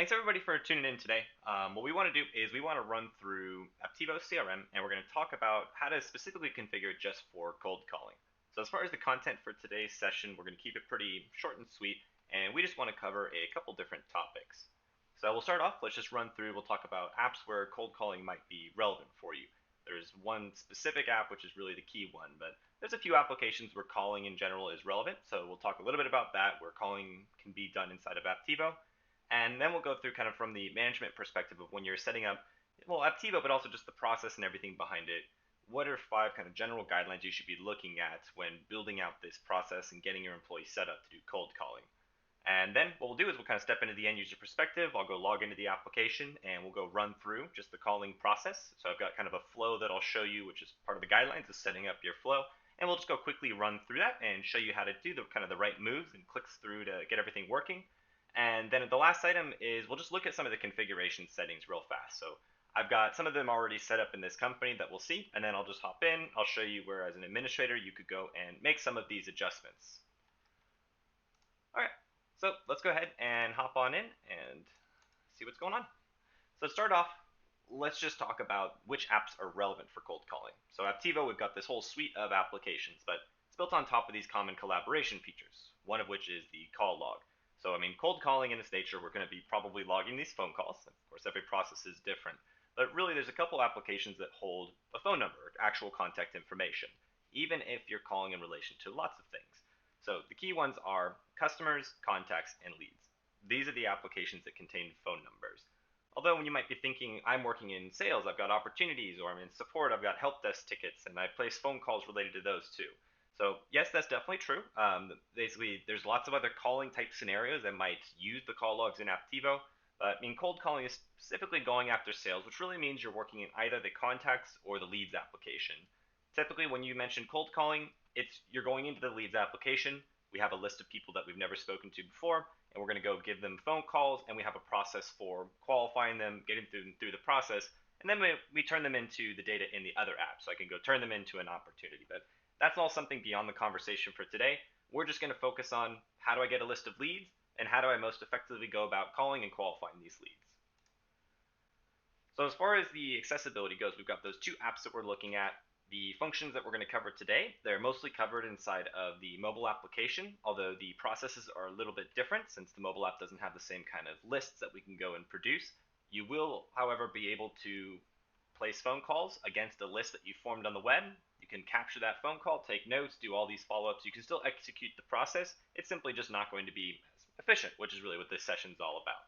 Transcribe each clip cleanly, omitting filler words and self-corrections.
Thanks everybody for tuning in today. What we want to do is we want to run through Apptivo CRM and we're going to talk about how to specifically configure it just for cold calling. So as far as the content for today's session, we're going to keep it pretty short and sweet, and we just want to cover a couple different topics. So we'll start off, let's just run through, we'll talk about apps where cold calling might be relevant for you. There's one specific app which is really the key one, but there's a few applications where calling in general is relevant, so we'll talk a little bit about that, where calling can be done inside of Apptivo. And then we'll go through kind of from the management perspective of when you're setting up, well, Apptivo, but also just the process and everything behind it. What are 5 kind of general guidelines you should be looking at when building out this process and getting your employees set up to do cold calling? And then what we'll do is we'll kind of step into the end user perspective. I'll go log into the application and we'll go run through just the calling process. So I've got kind of a flow that I'll show you, which is part of the guidelines, is setting up your flow. And we'll just go quickly run through that and show you how to do the kind of the right moves and clicks through to get everything working. And then the last item is we'll just look at some of the configuration settings real fast. So I've got some of them already set up in this company that we'll see, and then I'll just hop in. I'll show you where as an administrator you could go and make some of these adjustments. All right, so let's go ahead and hop on in and see what's going on. So to start off, let's just talk about which apps are relevant for cold calling. So Apptivo, we've got this whole suite of applications, but it's built on top of these common collaboration features, one of which is the call log. So, I mean, cold calling in its nature, we're going to be probably logging these phone calls. Of course, every process is different. But really, there's a couple applications that hold a phone number, actual contact information, even if you're calling in relation to lots of things. So the key ones are customers, contacts, and leads. These are the applications that contain phone numbers. Although when you might be thinking, I'm working in sales, I've got opportunities, or I'm in support, I've got help desk tickets, and I place phone calls related to those too. So yes, that's definitely true. Basically, there's lots of other calling type scenarios that might use the call logs in Apptivo. But I mean, cold calling is specifically going after sales, which really means you're working in either the contacts or the leads application. Typically, when you mention cold calling, it's you're going into the leads application. We have a list of people that we've never spoken to before, and we're going to go give them phone calls, and we have a process for qualifying them, getting through the process, and then we turn them into the data in the other app. So I can go turn them into an opportunity. But that's all something beyond the conversation for today. We're just going to focus on how do I get a list of leads and how do I most effectively go about calling and qualifying these leads. So as far as the accessibility goes, we've got those 2 apps that we're looking at. The functions that we're going to cover today, they're mostly covered inside of the mobile application, although the processes are a little bit different since the mobile app doesn't have the same kind of lists that we can go and produce. You will, however, be able to place phone calls against a list that you formed on the web. You can capture that phone call, take notes, do all these follow-ups. You can still execute the process. It's simply just not going to be as efficient, which is really what this session is all about.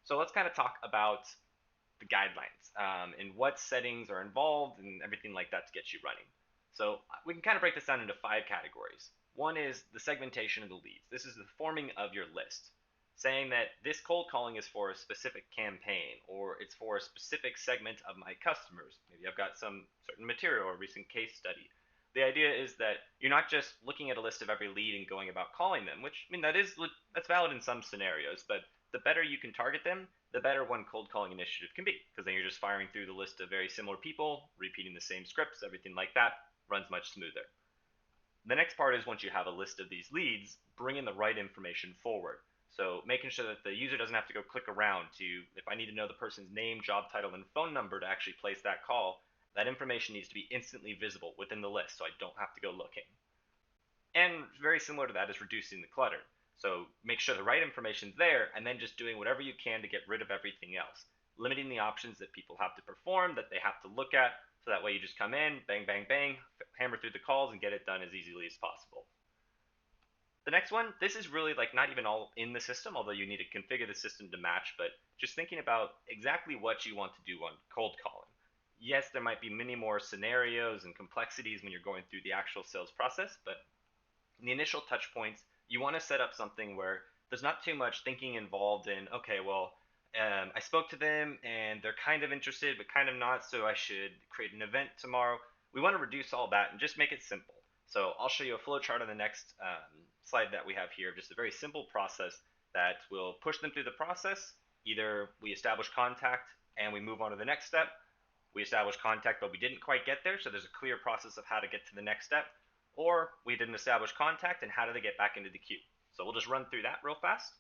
So let's kind of talk about the guidelines and what settings are involved and everything like that to get you running. So we can kind of break this down into 5 categories. One is the segmentation of the leads. This is the forming of your list, saying that this cold calling is for a specific campaign or it's for a specific segment of my customers. Maybe I've got some certain material or recent case study. The idea is that you're not just looking at a list of every lead and going about calling them, which, I mean, that's valid in some scenarios, but the better you can target them, the better one cold calling initiative can be, because then you're just firing through the list of very similar people, repeating the same scripts, everything like that runs much smoother. The next part is once you have a list of these leads, bringing the right information forward. So making sure that the user doesn't have to go click around to, if I need to know the person's name, job title, and phone number to actually place that call, that information needs to be instantly visible within the list so I don't have to go looking. And very similar to that is reducing the clutter. So make sure the right information's there and then just doing whatever you can to get rid of everything else. Limiting the options that people have to perform, that they have to look at, so that way you just come in, bang, bang, bang, hammer through the calls and get it done as easily as possible. The next one, this is really like not even all in the system, although you need to configure the system to match, but just thinking about exactly what you want to do on cold calling. Yes, there might be many more scenarios and complexities when you're going through the actual sales process, but in the initial touch points, you want to set up something where there's not too much thinking involved in, okay, well, I spoke to them and they're kind of interested, but kind of not, so I should create an event tomorrow. We want to reduce all that and just make it simple. So I'll show you a flow chart on the next slide that we have here, just a very simple process that will push them through the process. Either we establish contact and we move on to the next step. We establish contact, but we didn't quite get there, so there's a clear process of how to get to the next step. Or we didn't establish contact and how do they get back into the queue. So we'll just run through that real fast.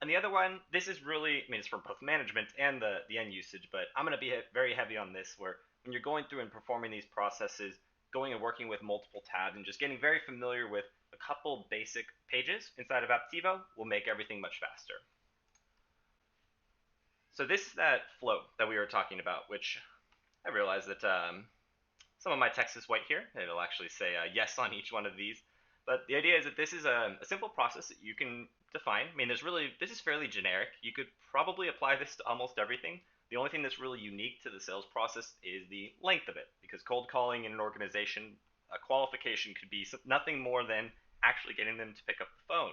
And the other one, this is really, I mean, it's for both management and the end usage, but I'm going to be very heavy on this, where when you're going through and performing these processes, going and working with multiple tabs and just getting very familiar with a couple basic pages inside of Apptivo will make everything much faster. So this is that flow that we were talking about, which I realize that some of my text is white here. It'll actually say yes on each one of these. But the idea is that this is a simple process that you can define. I mean, this is fairly generic. You could probably apply this to almost everything. The only thing that's really unique to the sales process is the length of it, because cold calling in an organization, a qualification could be nothing more than actually getting them to pick up the phone.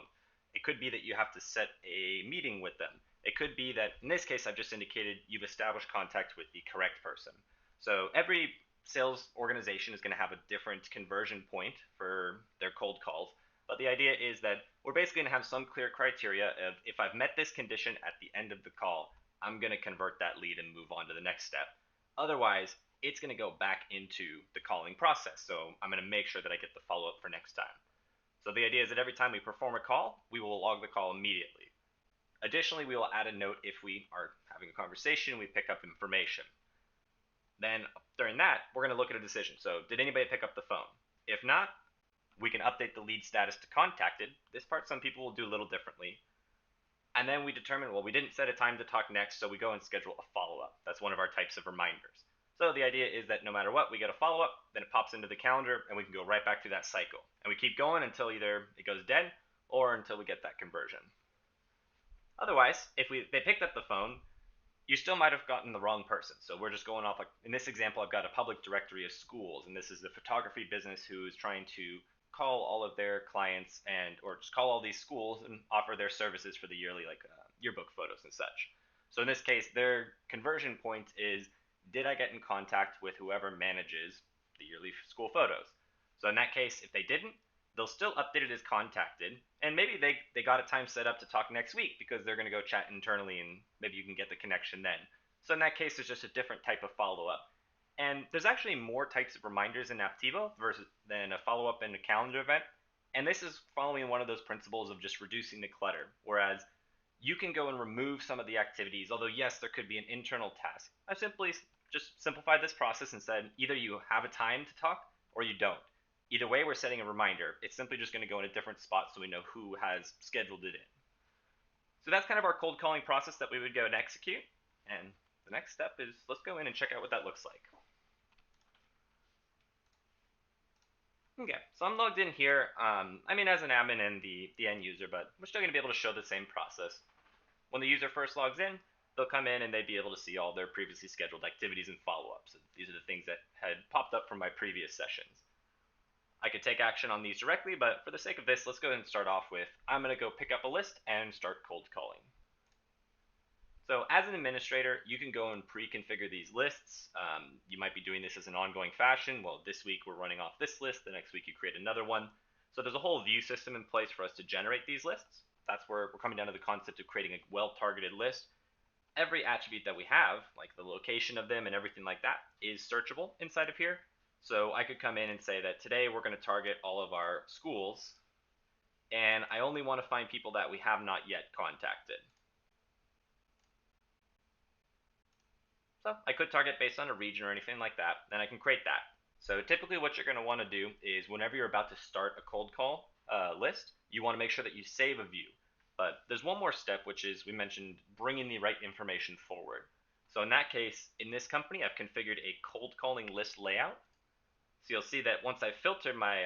It could be that you have to set a meeting with them. It could be that, in this case, I've just indicated you've established contact with the correct person. So every sales organization is going to have a different conversion point for their cold calls. But the idea is that we're basically going to have some clear criteria of, if I've met this condition at the end of the call, I'm going to convert that lead and move on to the next step. Otherwise, it's going to go back into the calling process. So I'm going to make sure that I get the follow-up for next time. So the idea is that every time we perform a call, we will log the call immediately. Additionally, we will add a note if we are having a conversation, we pick up information. Then during that, we're going to look at a decision. So did anybody pick up the phone? If not, we can update the lead status to contacted. This part some people will do a little differently. And then we determine, well, we didn't set a time to talk next, so we go and schedule a follow-up. That's one of our types of reminders. So the idea is that no matter what, we get a follow-up, then it pops into the calendar, and we can go right back through that cycle. And we keep going until either it goes dead or until we get that conversion. Otherwise, if they picked up the phone, you still might have gotten the wrong person. So we're just going off, like in this example, I've got a public directory of schools, and this is the photography business who is trying to call all of their clients or just call all these schools and offer their services for the yearly yearbook photos and such. So in this case, their conversion point is, did I get in contact with whoever manages the yearly school photos? So in that case, if they didn't, they'll still update it as contacted, and maybe they got a time set up to talk next week because they're going to go chat internally, and maybe you can get the connection then. So in that case, there's just a different type of follow-up. And there's actually more types of reminders in Apptivo than a follow-up in a calendar event. And this is following one of those principles of just reducing the clutter. Whereas you can go and remove some of the activities, although yes, there could be an internal task. I've simply just simplified this process and said either you have a time to talk or you don't. Either way, we're setting a reminder. It's simply just going to go in a different spot so we know who has scheduled it in. So that's kind of our cold calling process that we would go and execute. And the next step is, let's go in and check out what that looks like. Okay, so I'm logged in here, as an admin and the end user, but we're still going to be able to show the same process. When the user first logs in, they'll come in and they'd be able to see all their previously scheduled activities and follow-ups. These are the things that had popped up from my previous sessions. I could take action on these directly, but for the sake of this, let's go ahead and start off with, I'm going to go pick up a list and start cold calling. So as an administrator, you can go and pre-configure these lists. You might be doing this as an ongoing fashion. Well, this week we're running off this list. The next week you create another one. So there's a whole view system in place for us to generate these lists. That's where we're coming down to the concept of creating a well-targeted list. Every attribute that we have, like the location of them and everything like that, is searchable inside of here. So I could come in and say that today we're going to target all of our schools, and I only want to find people that we have not yet contacted. So I could target based on a region or anything like that, then I can create that. So typically what you're going to want to do is whenever you're about to start a cold call list, you want to make sure that you save a view. But there's one more step, which is we mentioned bringing the right information forward. So in that case, in this company, I've configured a cold calling list layout. So you'll see that once I filter my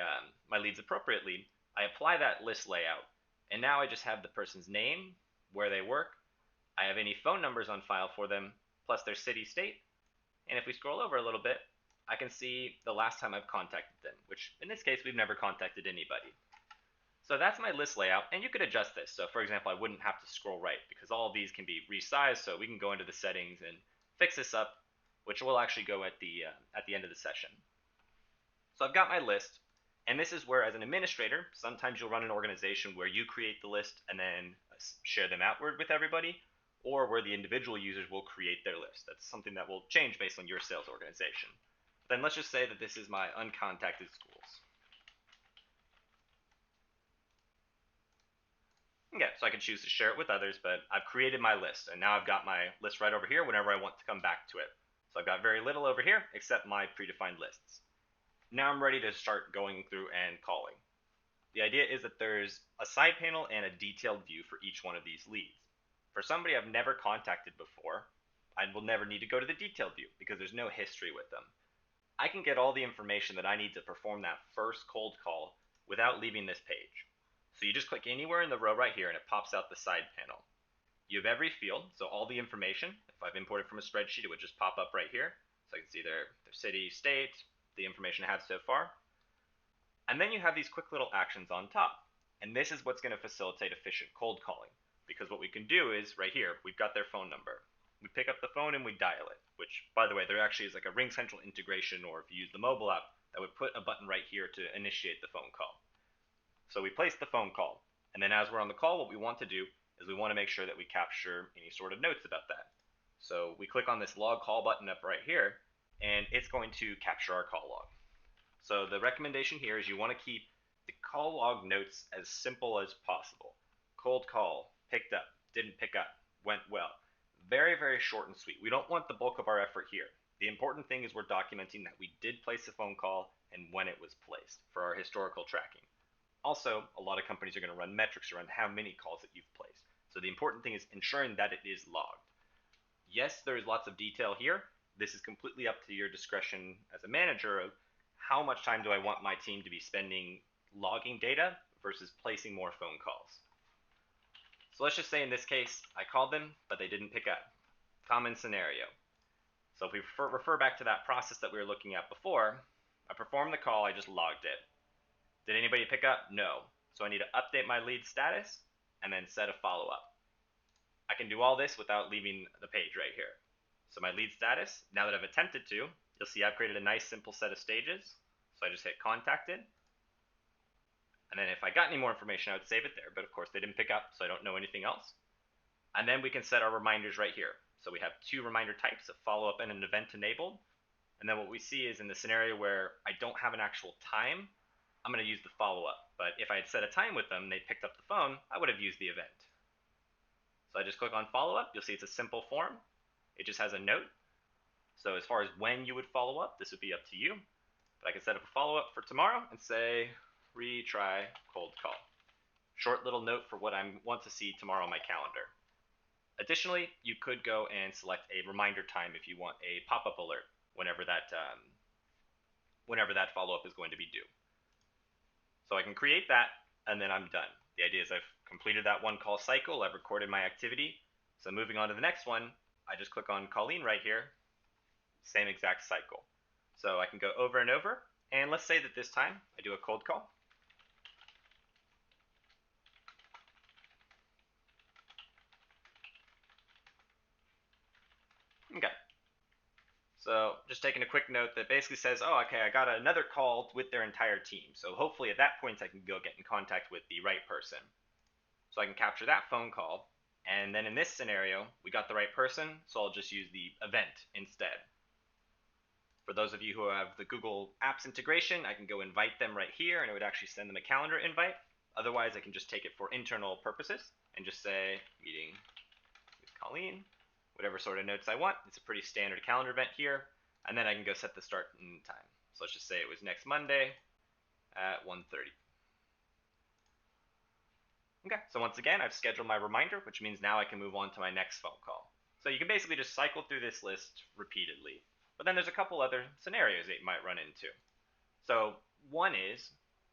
leads appropriately, I apply that list layout. And now I just have the person's name, where they work, I have any phone numbers on file for them, plus their city, state. And if we scroll over a little bit, I can see the last time I've contacted them, which in this case, we've never contacted anybody. So that's my list layout, and you could adjust this. So for example, I wouldn't have to scroll right because all of these can be resized, so we can go into the settings and fix this up, which will actually go at the end of the session. So I've got my list, and this is where, as an administrator, sometimes you'll run an organization where you create the list and then share them outward with everybody, or where the individual users will create their list. That's something that will change based on your sales organization. Then let's just say that this is my uncontacted schools. Okay, so I can choose to share it with others, but I've created my list, and now I've got my list right over here whenever I want to come back to it. So I've got very little over here except my predefined lists. Now I'm ready to start going through and calling. The idea is that there's a side panel and a detailed view for each one of these leads. For somebody I've never contacted before, I will never need to go to the detailed view because there's no history with them. I can get all the information that I need to perform that first cold call without leaving this page. So you just click anywhere in the row right here and it pops out the side panel. You have every field, so all the information. If I've imported from a spreadsheet, it would just pop up right here. So I can see their city, state, the information I have so far. And then you have these quick little actions on top. And this is what's going to facilitate efficient cold calling. Because what we can do is, right here, we've got their phone number. We pick up the phone and we dial it, which, by the way, there actually is like a Ring Central integration, or if you use the mobile app, that would put a button right here to initiate the phone call. So we place the phone call, and then as we're on the call, what we want to do is we want to make sure that we capture any sort of notes about that. So we click on this log call button up right here, and it's going to capture our call log. So the recommendation here is you want to keep the call log notes as simple as possible. Cold call, picked up, didn't pick up, went well. Very, very short and sweet. We don't want the bulk of our effort here. The important thing is we're documenting that we did place a phone call and when it was placed for our historical tracking. Also, a lot of companies are going to run metrics around how many calls that you've placed. So the important thing is ensuring that it is logged. Yes, there is lots of detail here. This is completely up to your discretion as a manager of how much time do I want my team to be spending logging data versus placing more phone calls. So let's just say in this case, I called them, but they didn't pick up. Common scenario. So if we refer back to that process that we were looking at before, I performed the call, I just logged it. Did anybody pick up? No. So I need to update my lead status and then set a follow-up. I can do all this without leaving the page right here. So my lead status, now that I've attempted to, you'll see I've created a nice simple set of stages. So I just hit contacted. And then if I got any more information, I would save it there. But of course they didn't pick up, so I don't know anything else. And then we can set our reminders right here. So we have two reminder types, a follow-up and an event enabled. And then what we see is in the scenario where I don't have an actual time, I'm going to use the follow-up. But if I had set a time with them, they picked up the phone, I would have used the event. So I just click on follow-up. You'll see it's a simple form. It just has a note. So as far as when you would follow up, this would be up to you. But I can set up a follow-up for tomorrow and say, retry cold call. Short little note for what I want to see tomorrow on my calendar. Additionally, you could go and select a reminder time if you want a pop-up alert whenever that follow-up is going to be due. So I can create that, and then I'm done. The idea is I've completed that one call cycle, I've recorded my activity. So moving on to the next one, I just click on Colleen right here, same exact cycle. So I can go over and over, and let's say that this time I do a cold call. Okay. So just taking a quick note that basically says, oh, okay, I got another call with their entire team. So hopefully at that point I can go get in contact with the right person. So I can capture that phone call. And then in this scenario, we got the right person, so I'll just use the event instead. For those of you who have the Google Apps integration, I can go invite them right here, and it would actually send them a calendar invite. Otherwise, I can just take it for internal purposes and just say, meeting with Colleen, whatever sort of notes I want. It's a pretty standard calendar event here. And then I can go set the start time. So let's just say it was next Monday at 1:30. Okay, so once again, I've scheduled my reminder, which means now I can move on to my next phone call. So you can basically just cycle through this list repeatedly. But then there's a couple other scenarios that you might run into. So one is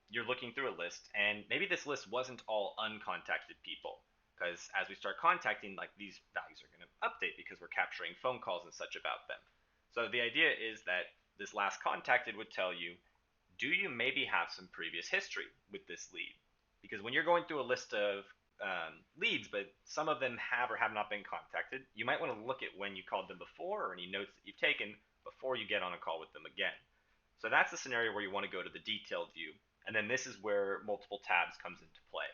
you're looking through a list, and maybe this list wasn't all uncontacted people, because as we start contacting, like these values are going to update because we're capturing phone calls and such about them. So the idea is that this last contacted would tell you, do you maybe have some previous history with this lead? Because when you're going through a list of leads, but some of them have or have not been contacted, you might want to look at when you called them before or any notes that you've taken before you get on a call with them again. So that's the scenario where you want to go to the detailed view, and then this is where multiple tabs comes into play.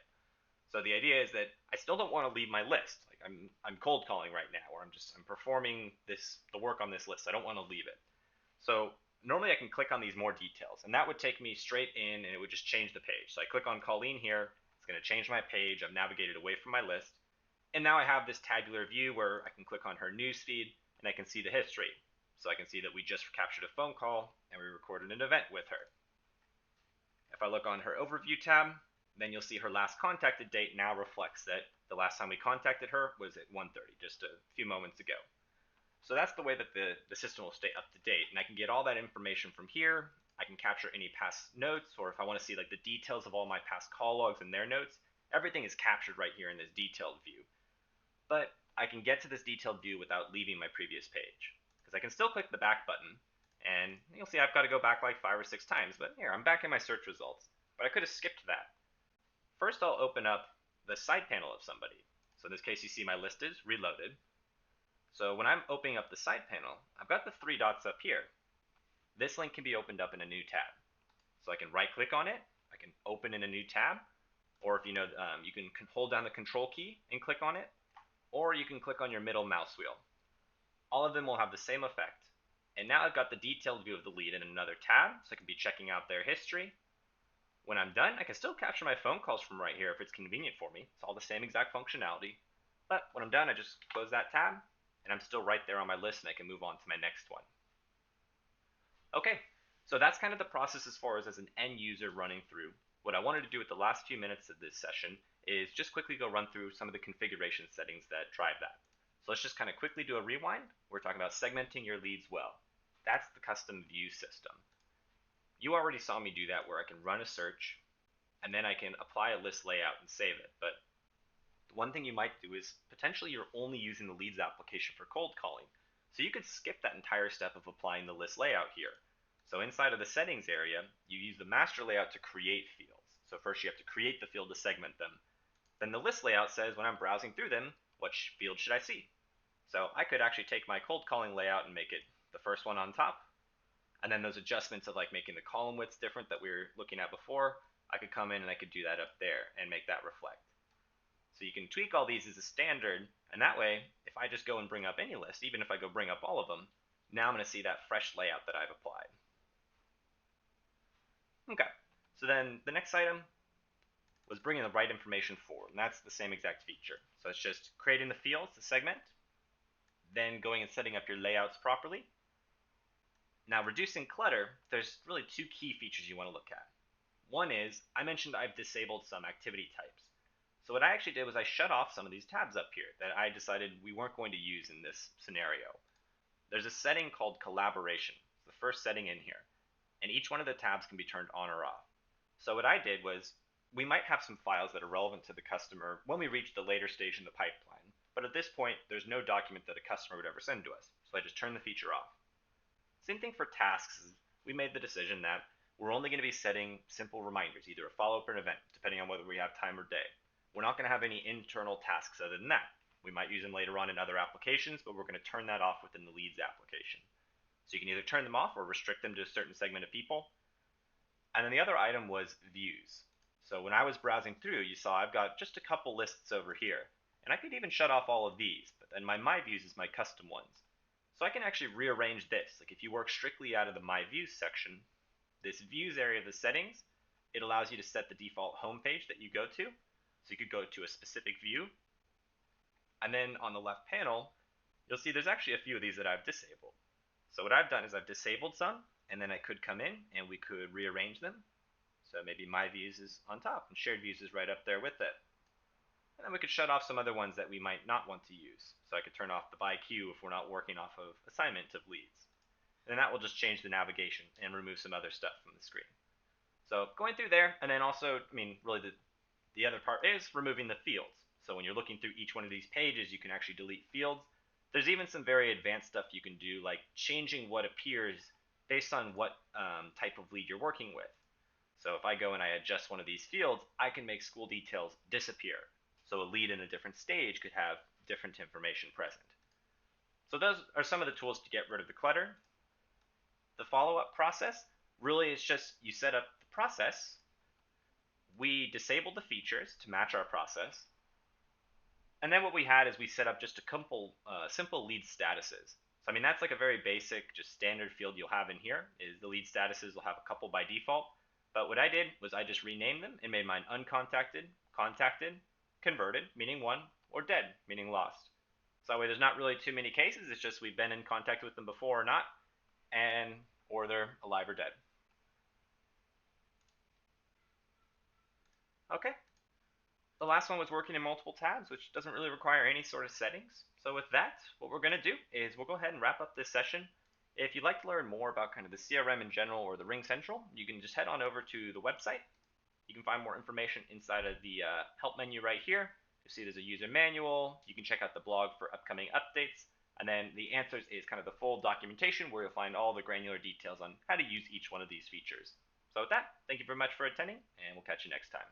So the idea is that I still don't want to leave my list. Like I'm cold calling right now, or I'm performing the work on this list. I don't want to leave it. So normally I can click on these more details, and that would take me straight in, and it would just change the page. So I click on Colleen here, It's going to change my page. I've navigated away from my list. And now I have this tabular view where I can click on her newsfeed and I can see the history. So I can see that we just captured a phone call and we recorded an event with her. If I look on her overview tab, then you'll see her last contacted date now reflects that the last time we contacted her was at 1:30, just a few moments ago. So that's the way that the system will stay up to date, and I can get all that information from here. I can capture any past notes, or if I want to see like the details of all my past call logs and their notes, everything is captured right here in this detailed view. But I can get to this detailed view without leaving my previous page, because I can still click the back button, and you'll see I've got to go back like 5 or 6 times, but here, I'm back in my search results. But I could have skipped that. First, I'll open up the side panel of somebody. So in this case, you see my list is reloaded. So when I'm opening up the side panel, I've got the 3 dots up here. This link can be opened up in a new tab. So I can right click on it, I can open in a new tab, or if you know, you can hold down the control key and click on it, or you can click on your middle mouse wheel. All of them will have the same effect. And now I've got the detailed view of the lead in another tab, so I can be checking out their history. When I'm done, I can still capture my phone calls from right here if it's convenient for me. It's all the same exact functionality. But when I'm done, I just close that tab, and I'm still right there on my list, and I can move on to my next one. Okay, so that's kind of the process as far as an end user running through. What I wanted to do with the last few minutes of this session is just quickly go run through some of the configuration settings that drive that. So let's just kind of quickly do a rewind. We're talking about segmenting your leads well. That's the custom view system. You already saw me do that where I can run a search and then I can apply a list layout and save it. But one thing you might do is potentially you're only using the leads application for cold calling. So you could skip that entire step of applying the list layout here. So inside of the settings area, you use the master layout to create fields. So first you have to create the field to segment them. Then the list layout says when I'm browsing through them, what field should I see? So I could actually take my cold calling layout and make it the first one on top. And then those adjustments of like making the column widths different that we were looking at before, I could come in and I could do that up there and make that reflect. So you can tweak all these as a standard, and that way, if I just go and bring up any list, even if I go bring up all of them, now I'm going to see that fresh layout that I've applied. Okay, so then the next item was bringing the right information forward, and that's the same exact feature. So it's just creating the fields to segment, then going and setting up your layouts properly. Now, reducing clutter, there's really 2 key features you want to look at. One is, I mentioned I've disabled some activity types. So what I actually did was I shut off some of these tabs up here that I decided we weren't going to use in this scenario. There's a setting called collaboration. It's the first setting in here. And each one of the tabs can be turned on or off. So what I did was, we might have some files that are relevant to the customer when we reach the later stage in the pipeline. But at this point, there's no document that a customer would ever send to us. So I just turned the feature off. Same thing for tasks. We made the decision that we're only going to be setting simple reminders, either a follow-up or an event, depending on whether we have time or day. We're not going to have any internal tasks other than that. We might use them later on in other applications, but we're going to turn that off within the leads application. So you can either turn them off or restrict them to a certain segment of people. And then the other item was views. So when I was browsing through, you saw I've got just a couple lists over here. And I could even shut off all of these, but then my views is my custom ones. So I can actually rearrange this. Like if you work strictly out of the My Views section, this Views area of the settings, it allows you to set the default home page that you go to. So you could go to a specific view. And then on the left panel, you'll see there's actually a few of these that I've disabled. So what I've done is I've disabled some, and then I could come in and we could rearrange them. So maybe My Views is on top and Shared Views is right up there with it. And then we could shut off some other ones that we might not want to use. So I could turn off the by queue if we're not working off of assignment of leads. And that will just change the navigation and remove some other stuff from the screen. So going through there, and then also, really the other part is removing the fields. So when you're looking through each one of these pages, you can actually delete fields. There's even some very advanced stuff you can do, like changing what appears based on what type of lead you're working with. So if I go and I adjust one of these fields, I can make school details disappear. So a lead in a different stage could have different information present. So those are some of the tools to get rid of the clutter. The follow-up process really is just you set up the process, we disable the features to match our process, and then what we had is we set up just a couple simple lead statuses. So that's like a very basic, just standard field you'll have in here, is the lead statuses will have a couple by default. But what I did was I just renamed them and made mine uncontacted contacted, converted, meaning won, or dead, meaning lost. So that way there's not really too many cases, it's just we've been in contact with them before or not, and or they're alive or dead. Okay, the last one was working in multiple tabs, which doesn't really require any sort of settings. So with that, what we're going to do is we'll go ahead and wrap up this session. If you'd like to learn more about kind of the CRM in general or the Ring Central, you can just head on over to the website. You can find more information inside of the help menu right here. You'll see there's a user manual. You can check out the blog for upcoming updates. And then the answers is kind of the full documentation where you'll find all the granular details on how to use each one of these features. So with that, thank you very much for attending, and we'll catch you next time.